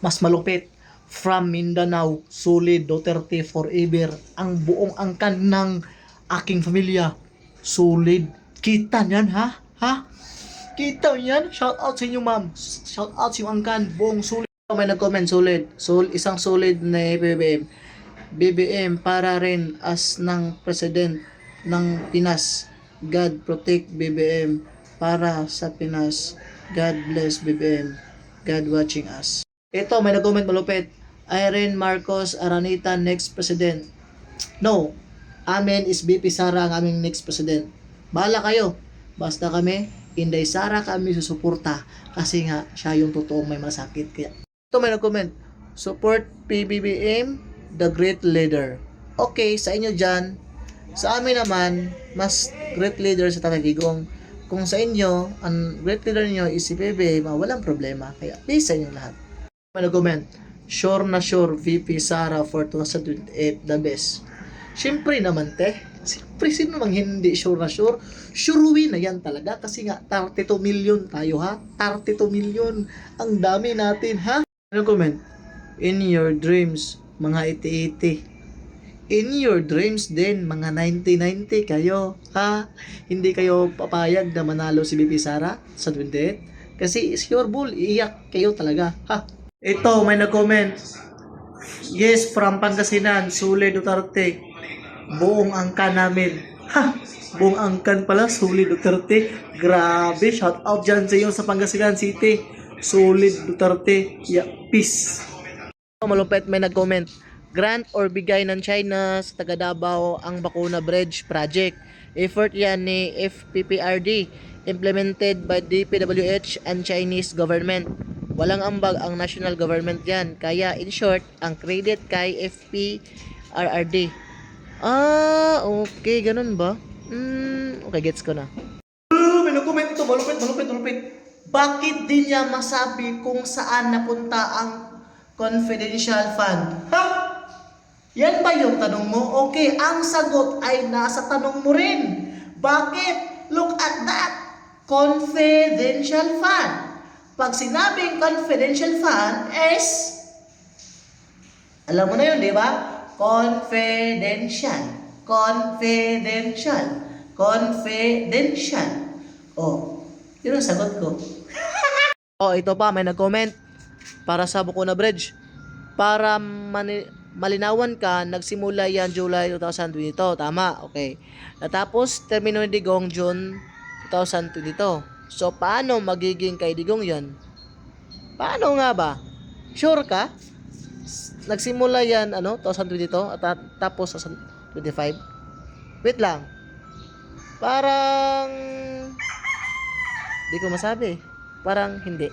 mas malupit. From Mindanao, solid Duterte forever. Ang buong angkan ng aking pamilya, solid. Kita niyan, ha? Ha? Kita yan? Shout out sa inyo, ma'am. Shout out sa inyong angkan. Buong solid. May nag-comment, solid. Isang solid na BBM. BBM para rin as ng president ng Pinas. God protect BBM para sa Pinas. God bless BBM. God watching us. Ito, may nag-comment malupit. Irene Marcos Aranita next president. No. Amen is BP Sara ang aming next president. Bahala kayo. Basta kami, Inday Sara kami susuporta. Kasi nga, siya yung totoong may masakit. Kaya, ito may nag-comment. Support PBBM, the great leader. Okay, sa inyo dyan. Sa amin naman, mas great leader sa Tatay Digong. Kung sa inyo, ang great leader niyo is si PBBM, walang problema. Kaya, please sa inyo lahat. May nag-comment. Sure na sure, VP Sara for 2028, the best. Siyempre naman, te. Siyempre, sino namang hindi sure na sure? Sure na yan talaga kasi nga 32 million tayo, ha? 32 million. Ang dami natin, ha? Ano comment? In your dreams, mga 80-80. In your dreams din, mga 90-90 kayo, ha? Hindi kayo papayag na manalo si VP Sara sa 28? Kasi sure bull, iiyak kayo talaga, ha? Ito, may nag-comment. Yes, from Pangasinan, Sule Duterte. Buong angkan namin. Ha! Buong angkan pala, Sule Duterte. Grabe, shout out dyan sa iyo sa Pangasinan City. Sule Duterte. Yeah, peace. Malupit, may nag-comment. Grant or bigay ng China sa taga Davao ang Bakuna Bridge Project. Effort yan ni FPPRD. Implemented by DPWH and Chinese government. Walang ambag ang national government yan. Kaya, in short, ang credit kay FPRRD. Ah, okay. Ganun ba? Okay, gets ko na. May nag-comment ito. Malupit. Bakit di niya masabi kung saan napunta ang confidential fund? Ha? Yan ba yung tanong mo? Okay, ang sagot ay nasa tanong mo rin. Bakit? Look at that. Confidential fund. Pag sinabing confidential fund is, alam mo na yun, di ba? Confidential. Oh, yun ang sagot ko. Oh, ito pa, may nag-comment para sa Bakuna Bridge. Para malinawan ka, nagsimula yan July 2022. Tama, okay. Natapos, termino ni Digong June 2022. So, paano magiging kay Digong yan? Paano nga ba? Sure ka? Nagsimula yan, 2022 at tapos 2025? Wait lang. Parang, di ko masabi. Parang hindi.